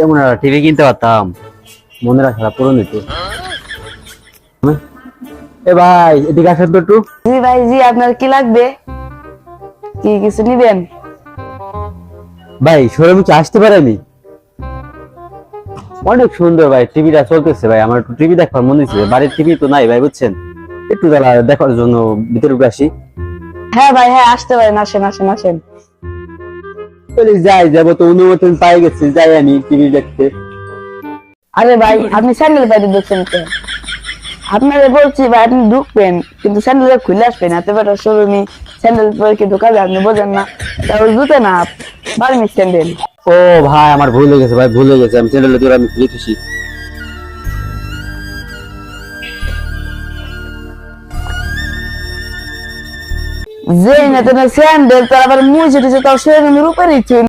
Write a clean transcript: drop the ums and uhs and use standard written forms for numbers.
এমন টিভি কিনতে পারতাম, মনে রাখা পুরো নিতে। এ ভাই এদিকে আসেন তো একটু। জি ভাই, জি আপনার কি লাগবে? কি কিছু নিবেন? ভাই শোরুমে কি আসতে পারে? আমি অনেক সুন্দর ভাই টিভিটা চলতেছে ভাই, আমার একটু টিভি দেখবার মনে হচ্ছে, বাড়ির টিভি তো নাই ভাই বুঝছেন, একটু দাঁড়া দেখার জন্য ভিতরে ঢুকে আসি। হ্যাঁ ভাই, হ্যাঁ আসতে পারেন, আসেন আসেন আসেন। বলি যাই, যাবো তো অনুমোদন পাই গেছি, যাই আমি টিভি দেখতে। আরে ভাই আপনি স্যান্ডেল পাইতে দেখছেন তো? আপনারে বলছি ভাই আপনি ঢুকবেন, কিন্তু স্যান্ডেল খুলে আসবেন, এত বড় শোরুমে স্যান্ডেল পরে কি ঢোকাবে? আপনি বোঝেন না? তাও জুতে না, বার্মিজ স্যান্ডেল। ও ভাই আমার ভুল হয়ে গেছে ভাই, ভুল হয়ে গেছে, আমি চ্যানেলে তোর আমি খুলে খুশি। যে না তো স্যান্ডেল, তার আবার মুছে দিছে, তাও শোরুমের উপরে